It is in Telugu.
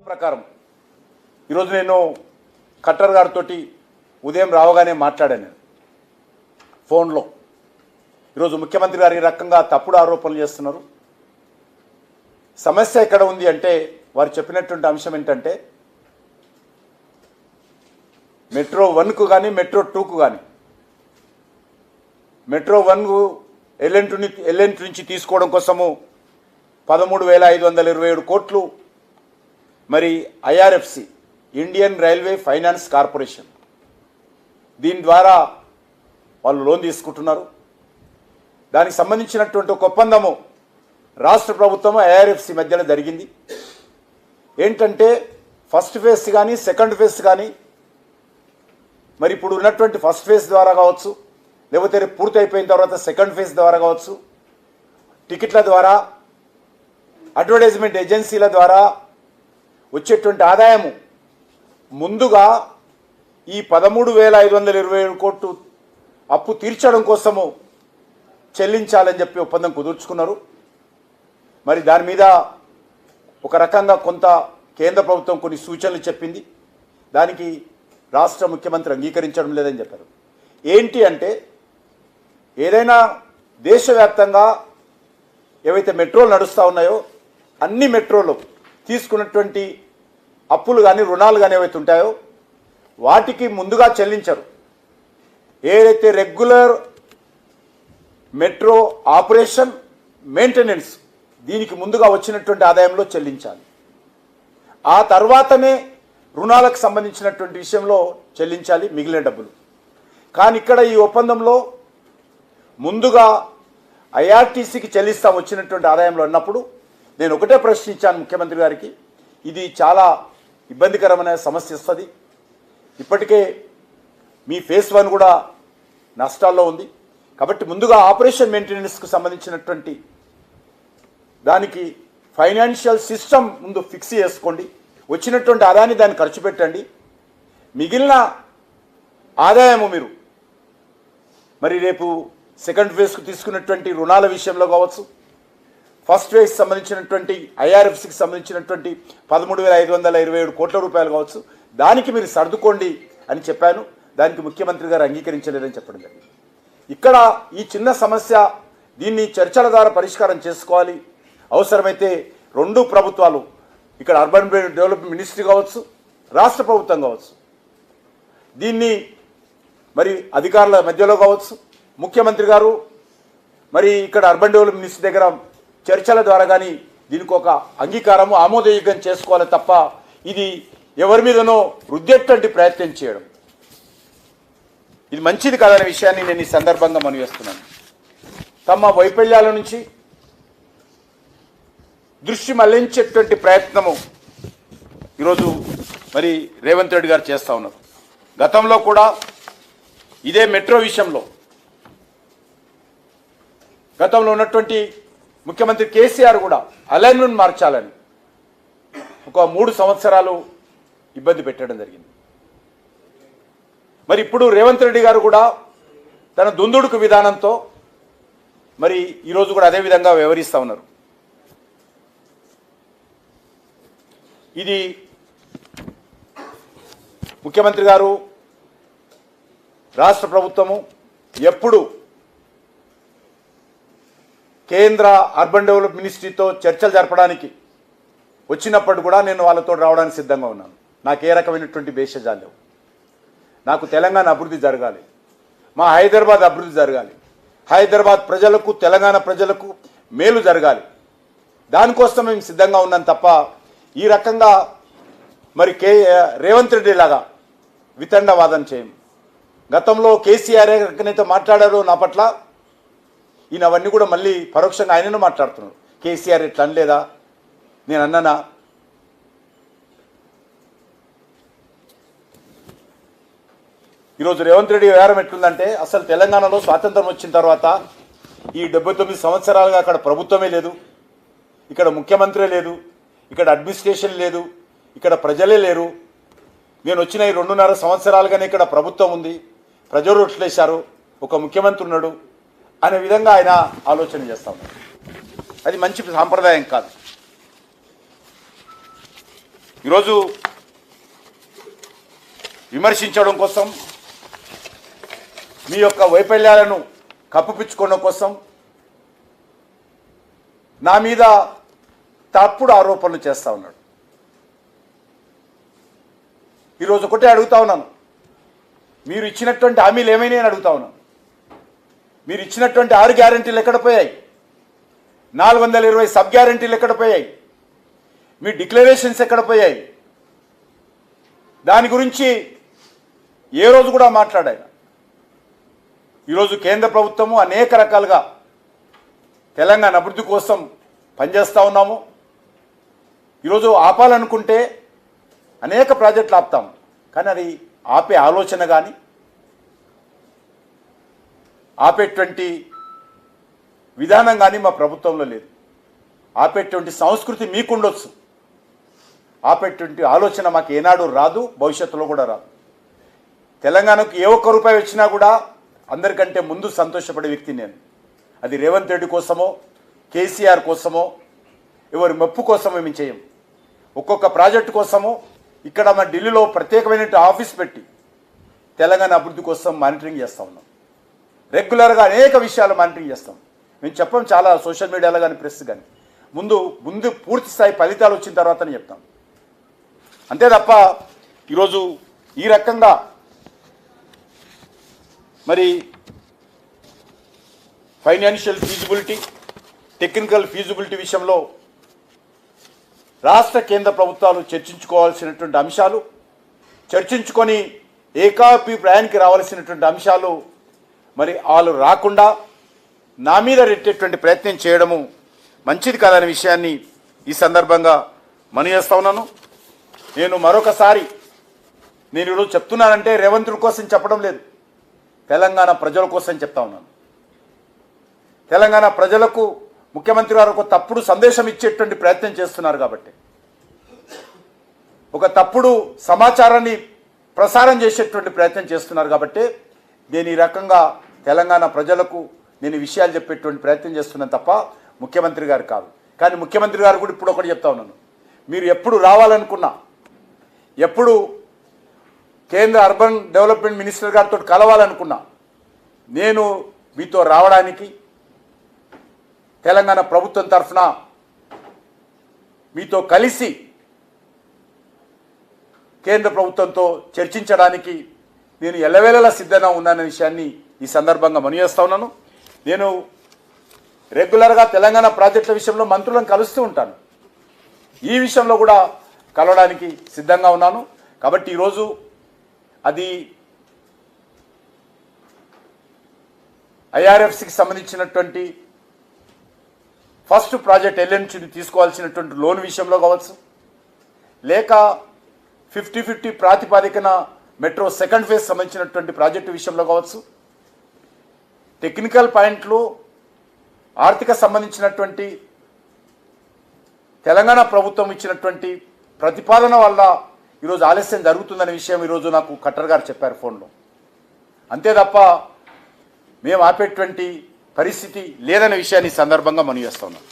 ప్రకారం ఈరోజు నేను ఖట్టర్ గారితో ఉదయం రావగానే మాట్లాడాను ఫోన్లో. ఈరోజు ముఖ్యమంత్రి గారు ఈ రకంగా తప్పుడు ఆరోపణలు చేస్తున్నారు. సమస్య ఎక్కడ ఉంది అంటే వారు చెప్పినటువంటి అంశం ఏంటంటే మెట్రో 1కు కానీ మెట్రో 2కు కానీ మెట్రో 1కు ఎల్ఎన్ నుంచి తీసుకోవడం కోసము 13,527 కోట్లు మరి IRFC Indian railway finance corporation దీని ద్వారా వాళ్ళు లోన్ తీసుకుంటున్నారు. దానికి సంబంధించినటువంటి ఒక ఒప్పందము రాష్ట్ర ప్రభుత్వం ఐఆర్ఎఫ్సి మధ్యలో జరిగింది. ఏంటంటే ఫస్ట్ ఫేజ్ కానీ సెకండ్ ఫేజ్ కానీ మరి ఇప్పుడు ఉన్నటువంటి ఫస్ట్ ఫేజ్ ద్వారా కావచ్చు, లేకపోతే పూర్తి అయిపోయిన తర్వాత సెకండ్ ఫేజ్ ద్వారా కావచ్చు, టికెట్ల ద్వారా, అడ్వర్టైజ్మెంట్ ఏజెన్సీల ద్వారా వచ్చేటువంటి ఆదాయము ముందుగా ఈ 13,527 కోట్లు అప్పు తీర్చడం కోసము చెల్లించాలని చెప్పి ఒప్పందం కుదుర్చుకున్నారు. మరి దాని మీద ఒక రకంగా కొంత కేంద్ర ప్రభుత్వం కొన్ని సూచనలు చెప్పింది. దానికి రాష్ట్ర ముఖ్యమంత్రి అంగీకరించడం లేదని చెప్పారు. ఏంటి అంటే ఏదైనా దేశవ్యాప్తంగా ఏవైతే మెట్రోలు నడుస్తూ ఉన్నాయో అన్ని మెట్రోలు తీసుకున్నటువంటి అప్పులు కానీ రుణాలు కానీ ఏవైతే ఉంటాయో వాటికి ముందుగా చెల్లించరు. ఏదైతే రెగ్యులర్ మెట్రో ఆపరేషన్ మెయింటెనెన్స్ దీనికి ముందుగా వచ్చినటువంటి ఆదాయంలో చెల్లించాలి. ఆ తర్వాతనే రుణాలకు సంబంధించినటువంటి విషయంలో చెల్లించాలి మిగిలిన డబ్బులు. కానీ ఇక్కడ ఈ ఒప్పందంలో ముందుగా ఐఆర్టీసీకి చెల్లిస్తాం వచ్చినటువంటి ఆదాయంలో అన్నప్పుడు నేను ఒకటే ప్రశ్నించాను ముఖ్యమంత్రి గారికి, ఇది చాలా ఇబ్బందికరమైన సమస్య ఇస్తుంది. ఇప్పటికే మీ ఫేజ్ 1 కూడా నష్టాల్లో ఉంది. కాబట్టి ముందుగా ఆపరేషన్ మెయింటెనెన్స్కు సంబంధించినటువంటి దానికి ఫైనాన్షియల్ సిస్టమ్ ముందు ఫిక్స్ చేసుకోండి, వచ్చినటువంటి ఆదాయాన్ని దాన్ని ఖర్చు పెట్టండి, మిగిలిన ఆదాయము మీరు మరి రేపు సెకండ్ ఫేజ్కు తీసుకున్నటువంటి రుణాల విషయంలో కావచ్చు, ఫస్ట్ ఫేజ్ సంబంధించినటువంటి ఐఆర్ఎఫ్సికి సంబంధించినటువంటి 13,527 కోట్ల రూపాయలు కావచ్చు, దానికి మీరు సర్దుకోండి అని చెప్పాను. దానికి ముఖ్యమంత్రి గారు అంగీకరించలేదని చెప్పడం జరిగింది. ఇక్కడ ఈ చిన్న సమస్య దీన్ని చర్చల ద్వారా పరిష్కారం చేసుకోవాలి. అవసరమైతే రెండు ప్రభుత్వాలు, ఇక్కడ అర్బన్ డెవలప్మెంట్ మినిస్ట్రీ కావచ్చు, రాష్ట్ర ప్రభుత్వం కావచ్చు, దీన్ని మరి అధికారుల మధ్యలో కావచ్చు, ముఖ్యమంత్రి గారు మరి ఇక్కడ అర్బన్ డెవలప్మెంట్ మినిస్ట్రీ దగ్గర చర్చల ద్వారా కానీ దీనికి ఒక అంగీకారము ఆమోదయోగ్యం చేసుకోవాలి తప్ప ఇది ఎవరి మీదనో రుద్దేటువంటి ప్రయత్నం చేయడం ఇది మంచిది కాదనే విషయాన్ని నేను ఈ సందర్భంగా మనవిస్తున్నాను. తమ వైఫల్యాల నుంచి దృష్టి మళ్లించేటువంటి ప్రయత్నము ఈరోజు మరి రేవంత్ రెడ్డి గారు చేస్తూ ఉన్నారు. గతంలో కూడా ఇదే మెట్రో విషయంలో గతంలో ఉన్నటువంటి ముఖ్యమంత్రి కేసీఆర్ కూడా అలైన్మెంట్ మార్చాలని ఒక 3 సంవత్సరాలు ఇబ్బంది పెట్టడం జరిగింది. మరి ఇప్పుడు రేవంత్ రెడ్డి గారు కూడా తన దుందుడుకు విధానంతో మరి ఈరోజు కూడా అదే విధంగా వ్యవహరిస్తూ ఉన్నారు. ఇది ముఖ్యమంత్రి గారు రాష్ట్ర ప్రభుత్వము ఎప్పుడు కేంద్ర అర్బన్ డెవలప్మెంట్ మినిస్ట్రీతో చర్చలు జరపడానికి వచ్చినప్పుడు కూడా నేను వాళ్ళతో రావడానికి సిద్ధంగా ఉన్నాను. నాకు ఏ రకమైనటువంటి భేషజాలు లేవు. నాకు తెలంగాణ అభివృద్ధి జరగాలి, మా హైదరాబాద్ అభివృద్ధి జరగాలి, హైదరాబాద్ ప్రజలకు తెలంగాణ ప్రజలకు మేలు జరగాలి. దానికోసం మేము సిద్ధంగా ఉన్నాం తప్ప ఈ రకంగా మరి రేవంత్ రెడ్డి లాగా వితండవాదన చేయం. గతంలో కేసీఆర్ ఎక్కడైతే మాట్లాడారో నా పట్ల ఈయన అవన్నీ కూడా మళ్ళీ పరోక్షంగా ఆయనను మాట్లాడుతున్నాడు. కేసీఆర్ ఎట్లా అనలేదా, నేను అన్నానా? ఈరోజు రేవంత్ రెడ్డి వ్యవహారం ఎట్లుందంటే అసలు తెలంగాణలో స్వాతంత్రం వచ్చిన తర్వాత ఈ 79 సంవత్సరాలుగా అక్కడ ప్రభుత్వమే లేదు, ఇక్కడ ముఖ్యమంత్రి లేదు, ఇక్కడ అడ్మినిస్ట్రేషన్ లేదు, ఇక్కడ ప్రజలే లేరు. నేను వచ్చిన ఈ 2.5 సంవత్సరాలుగానే ఇక్కడ ప్రభుత్వం ఉంది, ప్రజలు ఓట్లేశారు, ఒక ముఖ్యమంత్రి ఉన్నాడు అనే విధంగా ఆయన ఆలోచన చేస్తా ఉన్నారు. అది మంచి సాంప్రదాయం కాదు. ఈరోజు విమర్శించడం కోసం, మీ యొక్క వైఫల్యాలను కప్పిపుచ్చుకోవడం కోసం నా మీద తప్పుడు ఆరోపణలు చేస్తూ ఉన్నాడు. ఈరోజు ఒకటే అడుగుతా ఉన్నాను, మీరు ఇచ్చినటువంటి హామీలు ఏమైనా అని అడుగుతా ఉన్నాను. మీరు ఇచ్చినటువంటి 6 గ్యారెంటీలు ఎక్కడ పోయాయి? 420 సబ్ గ్యారెంటీలు ఎక్కడ పోయాయి? మీ డిక్లరేషన్స్ ఎక్కడ పోయాయి? దాని గురించి ఏ రోజు కూడా మాట్లాడాను. ఈరోజు కేంద్ర ప్రభుత్వము అనేక రకాలుగా తెలంగాణ అభివృద్ధి కోసం పనిచేస్తూ ఉన్నాము. ఈరోజు ఆపాలనుకుంటే అనేక ప్రాజెక్టులు ఆపుతాము, కానీ అది ఆపే ఆలోచన కానీ ఆపేటువంటి విధానం కానీ మా ప్రభుత్వంలో లేదు. ఆపేటువంటి సంస్కృతి మీకుండొచ్చు, ఆపేటువంటి ఆలోచన మాకు ఏనాడు రాదు, భవిష్యత్తులో కూడా రాదు. తెలంగాణకు ఏ ఒక్క రూపాయి వచ్చినా కూడా అందరికంటే ముందు సంతోషపడే వ్యక్తి నేను. అది రేవంత్ రెడ్డి కోసమో, కేసీఆర్ కోసమో, ఎవరి మెప్పు కోసమో మేము చేయం. ఒక్కొక్క ప్రాజెక్టు కోసమో ఇక్కడ మన ఢిల్లీలో ప్రత్యేకమైన ఆఫీస్ పెట్టి తెలంగాణ అభివృద్ధి కోసం మానిటరింగ్ చేస్తూ ఉన్నాం. రెగ్యులర్గా అనేక విషయాలు మానిటరింగ్ చేస్తాం. మేము చెప్పం చాలా సోషల్ మీడియాలో కానీ ప్రెస్ కానీ, ముందు పూర్తి స్థాయి ఫలితాలు వచ్చిన తర్వాతనే చెప్తాం. అంతే తప్ప ఈరోజు ఈ రకంగా మరి ఫైనాన్షియల్ ఫీజిబిలిటీ, టెక్నికల్ ఫీజిబిలిటీ విషయంలో రాష్ట్ర కేంద్ర ప్రభుత్వాలు చర్చించుకోవాల్సినటువంటి అంశాలు, చర్చించుకొని ఏకాభిప్రాయానికి రావాల్సినటువంటి అంశాలు మరి వాళ్ళు రాకుండా నా మీద రెట్టేటువంటి ప్రయత్నం చేయడము మంచిది కాదనే విషయాన్ని ఈ సందర్భంగా మనవి చేస్తా ఉన్నాను. నేను మరొకసారి ఈరోజు చెప్తున్నానంటే రేవంత్ రెడ్డి కోసం చెప్పడం లేదు, తెలంగాణ ప్రజల కోసం చెప్తా ఉన్నాను. తెలంగాణ ప్రజలకు ముఖ్యమంత్రి గారు ఒక తప్పుడు సందేశం ఇచ్చేటువంటి ప్రయత్నం చేస్తున్నారు కాబట్టి, ఒక తప్పుడు సమాచారాన్ని ప్రసారం చేసేటువంటి ప్రయత్నం చేస్తున్నారు కాబట్టి నేను ఈ రకంగా తెలంగాణ ప్రజలకు నేను విషయాలు చెప్పేటువంటి ప్రయత్నం చేస్తున్నాను తప్ప ముఖ్యమంత్రి గారు కాదు. కానీ ముఖ్యమంత్రి గారు కూడా ఇప్పుడు ఒకటి చెప్తా ఉన్నాను, మీరు ఎప్పుడు రావాలనుకున్నా, ఎప్పుడు కేంద్ర అర్బన్ డెవలప్మెంట్ మినిస్టర్ గారితో కలవాలనుకున్నా నేను మీతో రావడానికి, తెలంగాణ ప్రభుత్వం తరఫున మీతో కలిసి కేంద్ర ప్రభుత్వంతో చర్చించడానికి నేను ఎల్లవేళలా సిద్ధంగా ఉన్నాననే విషయాన్ని ఈ సందర్భంగా మనవి చేస్తా ఉన్నాను. నేను రెగ్యులర్గా తెలంగాణ ప్రాజెక్టుల విషయంలో మంత్రులను కలుస్తూ ఉంటాను. ఈ విషయంలో కూడా కలవడానికి సిద్ధంగా ఉన్నాను. కాబట్టి ఈరోజు అది ఐఆర్ఎఫ్సికి సంబంధించినటువంటి ఫస్ట్ ప్రాజెక్ట్ ఎల్ఎన్సీని తీసుకోవాల్సినటువంటి లోన్ విషయంలో కావచ్చు, లేక 50-50 ప్రాతిపాదికన మెట్రో సెకండ్ ఫేజ్ సంబంధించినటువంటి ప్రాజెక్టు విషయంలో కావచ్చు, టెక్నికల్ పాయింట్లు, ఆర్థిక సంబంధించినటువంటి తెలంగాణ ప్రభుత్వం ఇచ్చినటువంటి ప్రతిపాదన వల్ల ఈరోజు ఆలస్యం జరుగుతుందనే విషయం ఈరోజు నాకు ఖట్టర్ గారు చెప్పారు ఫోన్లో. అంతే తప్ప మేము ఆపేటువంటి పరిస్థితి లేదనే విషయాన్ని సందర్భంగా మనవి చేస్తున్నాం.